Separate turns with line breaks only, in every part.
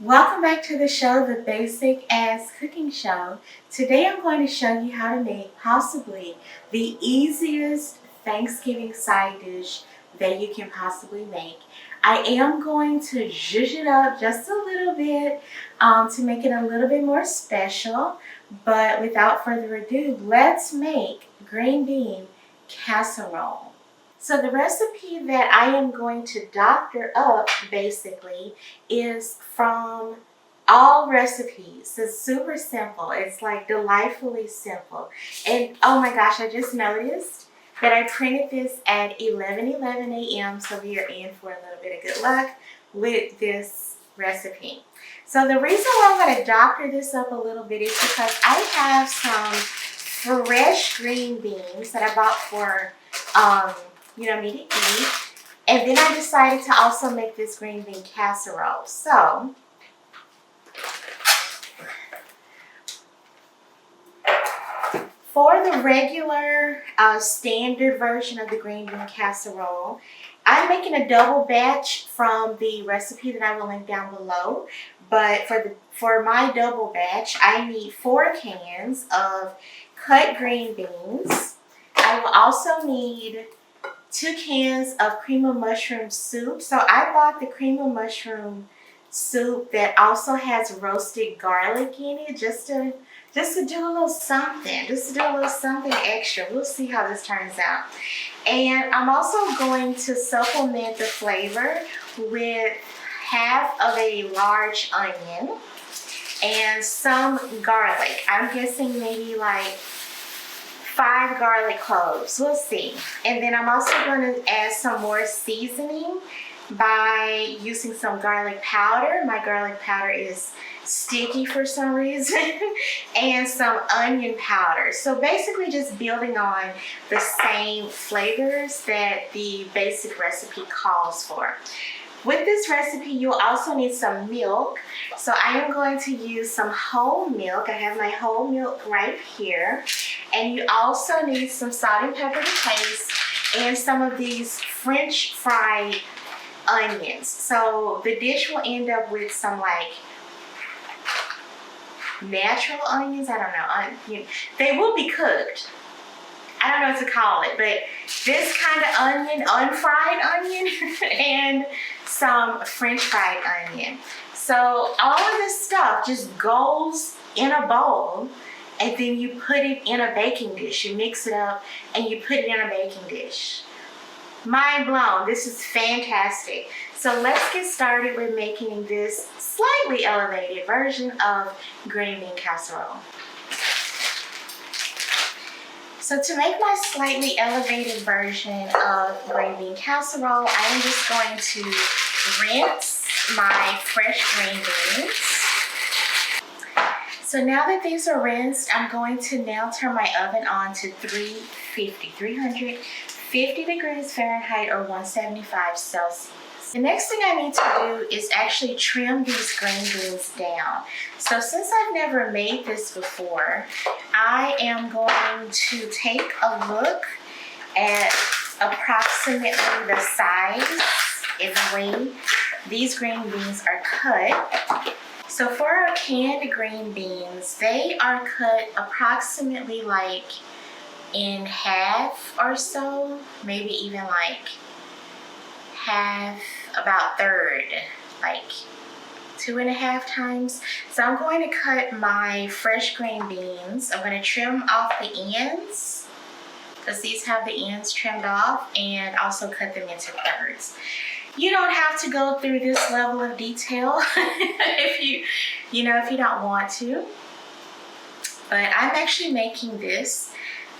Welcome back to the show, The Basic Ass Cooking Show. Today I'm going to show you how to make possibly the easiest Thanksgiving side dish that you can possibly make. I am going to zhuzh it up just a little bit to make it a little bit more special. But without further ado, let's make green bean casserole. So the recipe that I am going to doctor up basically is from All Recipes. It's super simple. It's like delightfully simple. And oh my gosh, I just noticed that I printed this at 11:11 a.m. So we are in for a little bit of good luck with this recipe. So the reason why I'm going to doctor this up a little bit is because I have some fresh green beans that I bought for me to eat. And then I decided to also make this green bean casserole. So, for the regular standard version of the green bean casserole, I'm making a double batch from the recipe that I will link down below. But for my double batch, I need 4 cans of cut green beans. I will also need 2 cans of cream of mushroom soup. So I bought the cream of mushroom soup that also has roasted garlic in it just to do a little something, extra. We'll see how this turns out. And I'm also going to supplement the flavor with half of a large onion and some garlic. I'm guessing maybe like 5 garlic cloves. We'll see. And then I'm also going to add some more seasoning by using some garlic powder. My garlic powder is sticky for some reason. And some onion powder. So basically just building on the same flavors that the basic recipe calls for. With this recipe, you'll also need some milk. So I am going to use some whole milk. I have my whole milk right here. And you also need some salt and pepper to taste and some of these French fried onions. So the dish will end up with some like natural onions. I don't know. They will be cooked. I don't know what to call it, but this kind of onion, unfried onion, and some French fried onion. So all of this stuff just goes in a bowl, and then you put it in a baking dish. You mix it up, and you put it in a baking dish. Mind blown. This is fantastic. So let's get started with making this slightly elevated version of green bean casserole. So to make my slightly elevated version of green bean casserole, I am just going to rinse my fresh green beans. So now that these are rinsed, I'm going to now turn my oven on to 350 degrees Fahrenheit or 175 Celsius. The next thing I need to do is actually trim these green beans down. So since I've never made this before, I am going to take a look at approximately the size and the way these green beans are cut. So for our canned green beans, they are cut approximately like in half or so, maybe even like half, about third, like 2.5 times. So I'm going to cut my fresh green beans. I'm going to trim off the ends because these have the ends trimmed off, and also cut them into thirds. You don't have to go through this level of detail if you don't want to. But I'm actually making this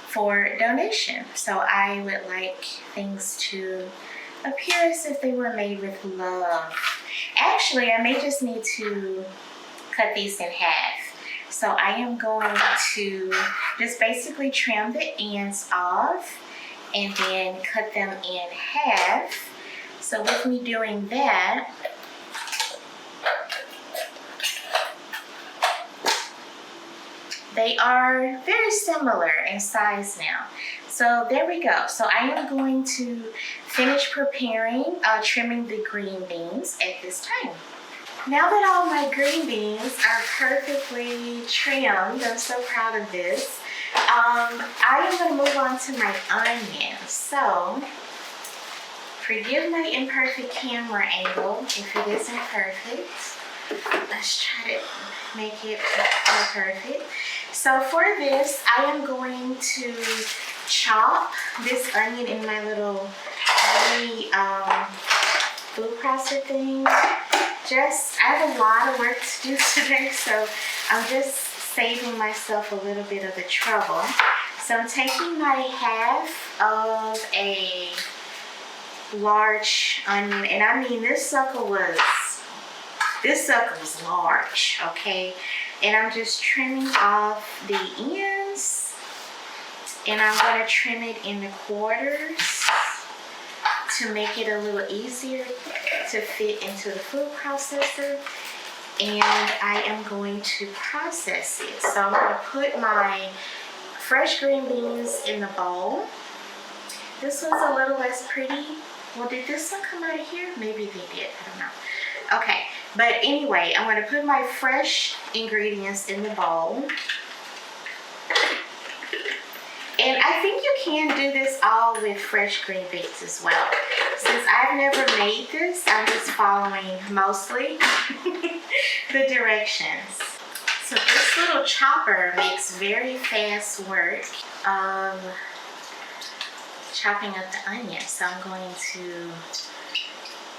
for donation. So I would like things to appear as if they were made with love. Actually, I may just need to cut these in half. So I am going to just basically trim the ends off and then cut them in half. So with me doing that, they are very similar in size now. So there we go. So I am going to finish preparing, trimming the green beans at this time. Now that all my green beans are perfectly trimmed, I'm so proud of this. I am going to move on to my onions. So, forgive my imperfect camera angle if it isn't perfect. Let's try to make it more perfect. So for this, I am going to chop this onion in my little mini food processor thing. I have a lot of work to do today, so I'm just saving myself a little bit of the trouble. So I'm taking my half of a large onion, and I mean this sucker was large, okay? And I'm just trimming off the ends, and I'm gonna trim it in the quarters to make it a little easier to fit into the food processor. And I am going to process it. So I'm gonna put my fresh green beans in the bowl. This one's a little less pretty. Well, did this one come out of here? Maybe they did, I don't know. Okay, but anyway, I'm gonna put my fresh ingredients in the bowl. And I think you can do this all with fresh green beans as well. Since I've never made this, I'm just following mostly the directions. So this little chopper makes very fast work of chopping up the onion. So I'm going to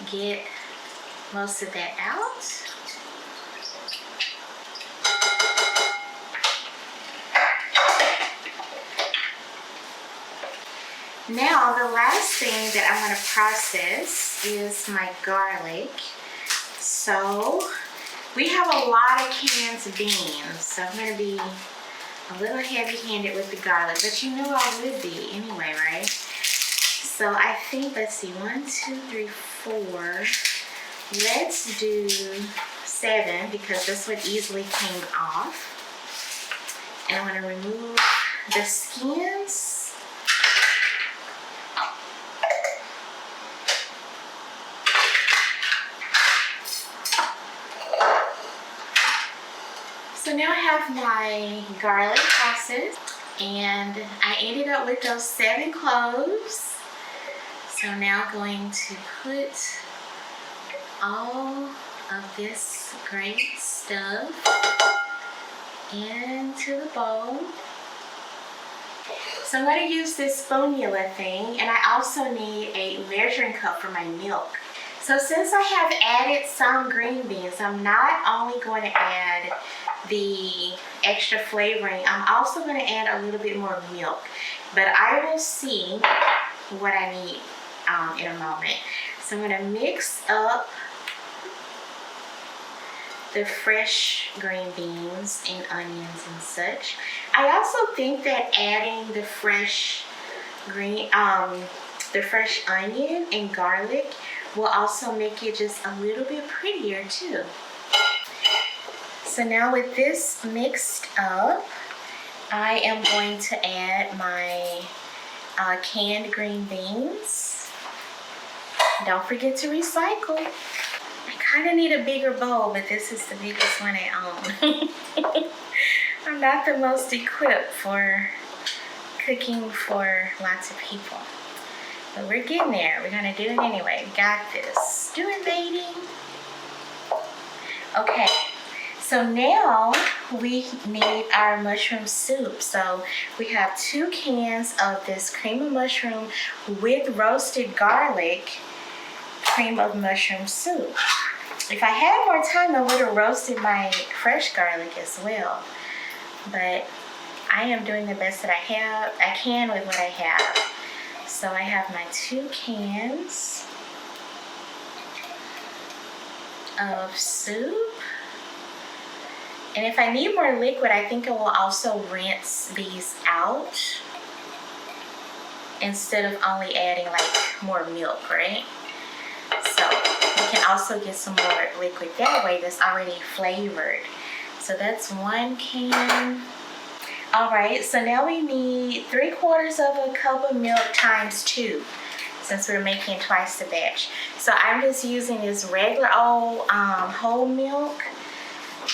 get most of that out. Now the last thing that I'm going to process is my garlic. So we have a lot of cans of beans, so I'm going to be a little heavy-handed with the garlic, but you know I would be anyway, right? So I think, let's see, 1, 2, 3, 4. Let's do 7 because this one easily came off. And I'm going to remove the skins. So now I have my garlic processed, and I ended up with those 7 cloves. So now I'm going to put all of this great stuff into the bowl. So I'm going to use this spoonula thing, and I also need a measuring cup for my milk. So since I have added some green beans, I'm not only going to add the extra flavoring, I'm also going to add a little bit more milk, but I will see what I need in a moment. So I'm going to mix up the fresh green beans and onions and such. I also think that adding the fresh onion and garlic will also make it just a little bit prettier too. So now with this mixed up, I am going to add my canned green beans. Don't forget to recycle. I kind of need a bigger bowl, but this is the biggest one I own. I'm not the most equipped for cooking for lots of people. But we're getting there. We're going to do it anyway. We got this. Do it, baby. Okay. So now we need our mushroom soup. So we have 2 cans of this cream of mushroom with roasted garlic cream of mushroom soup. If I had more time, I would have roasted my fresh garlic as well. But I am doing the best that I can with what I have. So I have my 2 cans of soup. And if I need more liquid, I think I will also rinse these out instead of only adding like more milk, right? So you can also get some more liquid that way that's already flavored. So that's 1 can. All right, so now we need 3/4 of a cup of milk times 2. since we're making twice the batch. So I'm just using this regular old whole milk.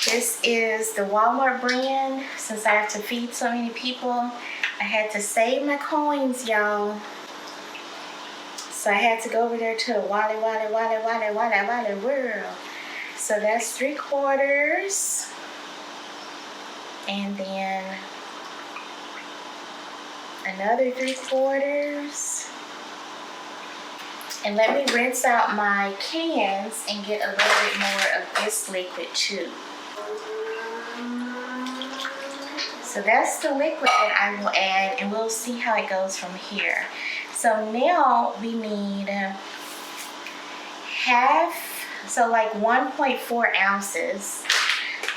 This is the Walmart brand. Since I have to feed so many people, I had to save my coins, y'all. So I had to go over there to the Wally world. So that's 3/4. And then another 3/4. And let me rinse out my cans and get a little bit more of this liquid too. So that's the liquid that I will add, and we'll see how it goes from here. So now we need like 1.4 ounces.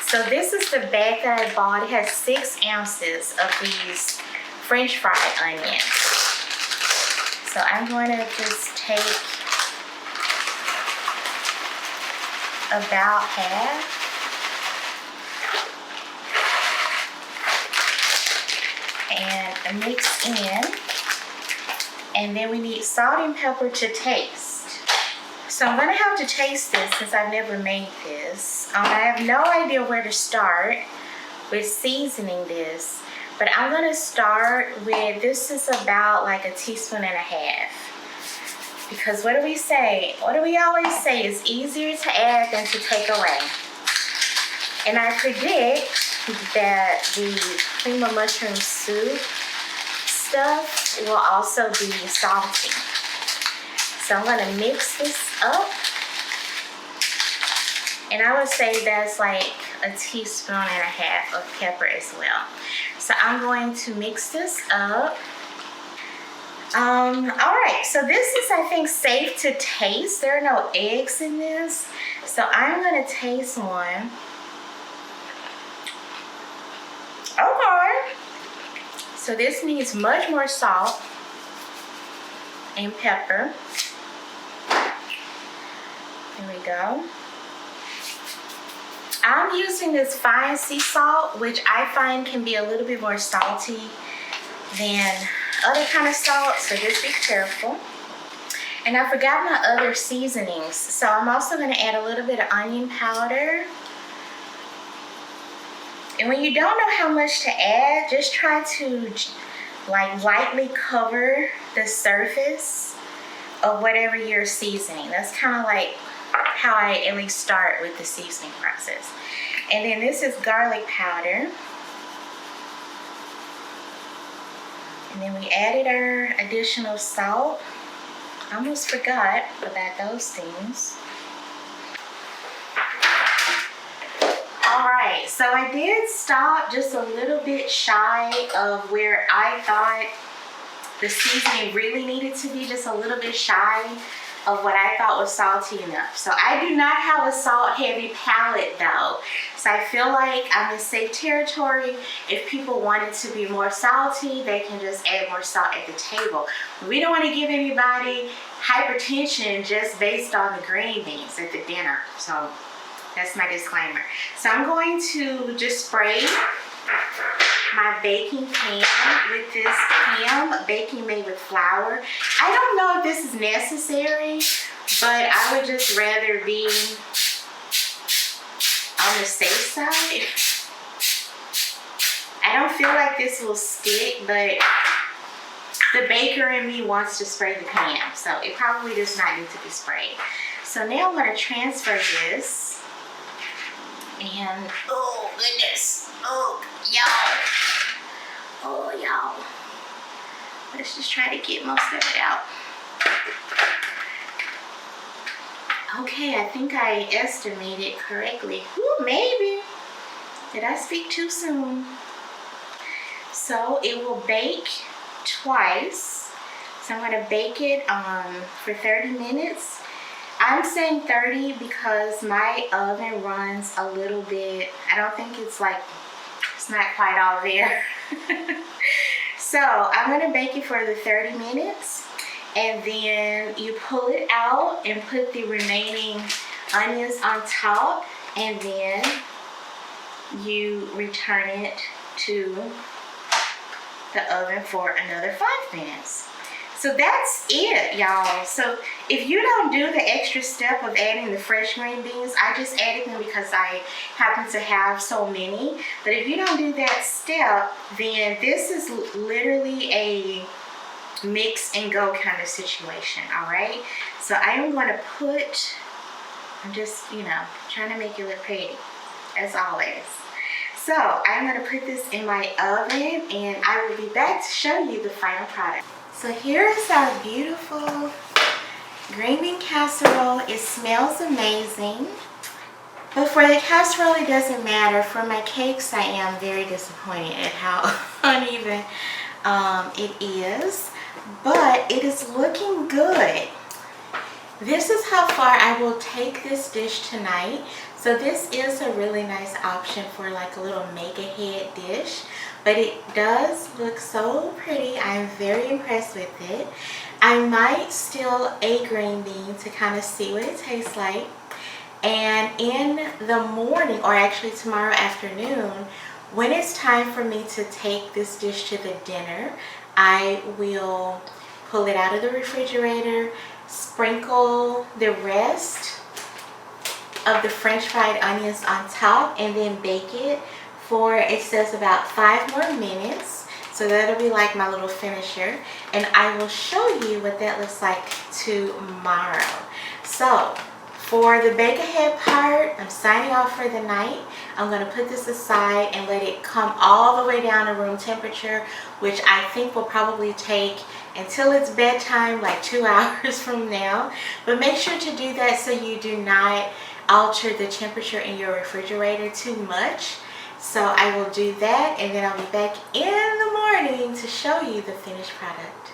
So this is the bag that I bought. It has 6 ounces of these French fried onions. So I'm going to just take about half. And mix in. And then we need salt and pepper to taste. So I'm gonna have to taste this since I've never made this. I have no idea where to start with seasoning this, but I'm gonna start with, this is about like 1.5 teaspoons. Because what do we say? What do we always say? It's easier to add than to take away. And I predict that the cream of mushroom soup stuff will also be salty. So I'm gonna mix this up. And I would say that's like 1.5 teaspoons of pepper as well. So I'm going to mix this up. All right, so this is, I think, safe to taste. There are no eggs in this. So I'm gonna taste one. Okay. So this needs much more salt and pepper. Here we go. I'm using this fine sea salt, which I find can be a little bit more salty than other kind of salt, so just be careful. And I forgot my other seasonings, so I'm also going to add a little bit of onion powder. And when you don't know how much to add, just try to like lightly cover the surface of whatever you're seasoning. That's kind of like how I at least start with the seasoning process. And then this is garlic powder. And then we added our additional salt. I almost forgot about those things. All right, so I did stop just a little bit shy of where I thought the seasoning really needed to be, just a little bit shy of what I thought was salty enough. So I do not have a salt heavy palate though. So I feel like I'm in safe territory. If people want it to be more salty, they can just add more salt at the table. We don't want to give anybody hypertension just based on the green beans at the dinner. So that's my disclaimer. So I'm going to just spray my baking pan with this ham baking made with flour. I don't know if this is necessary, but I would just rather be on the safe side. I don't feel like this will stick, but the baker in me wants to spray the pan, so it probably does not need to be sprayed. So now I'm going to transfer this. And oh goodness, oh y'all, oh y'all, let's just try to get most of it out. Okay, I think I estimated correctly. Ooh, maybe, did I speak too soon? So it will bake twice. So I'm going to bake it for 30 minutes. I'm saying 30 because my oven runs a little bit, I don't think it's like, it's not quite all there. So I'm going to bake it for the 30 minutes, and then you pull it out and put the remaining onions on top, and then you return it to the oven for another 5 minutes. So that's it, y'all. So if you don't do the extra step of adding the fresh green beans, I just added them because I happen to have so many. But if you don't do that step, then this is literally a mix and go kind of situation, all right? So I am going to put, I'm just, trying to make it look pretty, as always. So I'm going to put this in my oven and I will be back to show you the final product. So here is our beautiful green bean casserole. It smells amazing. But for the casserole, it doesn't matter. For my cakes, I am very disappointed at how uneven it is. But it is looking good. This is how far I will take this dish tonight. So this is a really nice option for like a little mega head dish, but it does look so pretty. I'm very impressed with it. I might steal a green bean to kind of see what it tastes like. And in the morning, or actually tomorrow afternoon, when it's time for me to take this dish to the dinner, I will pull it out of the refrigerator, sprinkle the rest of the French fried onions on top, and then bake it for, it says, about 5 more minutes. So that'll be like my little finisher, and I will show you what that looks like tomorrow. So for the bake ahead part, I'm signing off for the night. I'm going to put this aside and let it come all the way down to room temperature, which I think will probably take until it's bedtime, like 2 hours from now. But make sure to do that so you do not alter the temperature in your refrigerator too much. So I will do that, and then I'll be back in the morning to show you the finished product.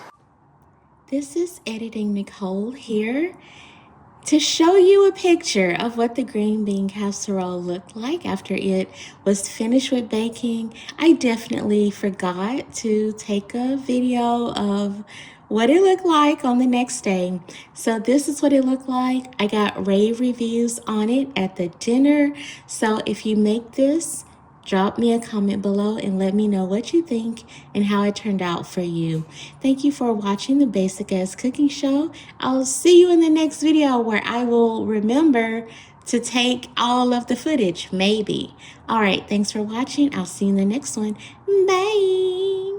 This is Editing Nicole here to show you a picture of what the green bean casserole looked like after it was finished with baking. I definitely forgot to take a video of what it looked like on the next day. So this is what it looked like. I got rave reviews on it at the dinner. So if you make this, drop me a comment below and let me know what you think and how it turned out for you. Thank you for watching the Basic Ass Cooking Show. I'll see you in the next video where I will remember to take all of the footage, maybe. All right, thanks for watching. I'll see you in the next one. Bye.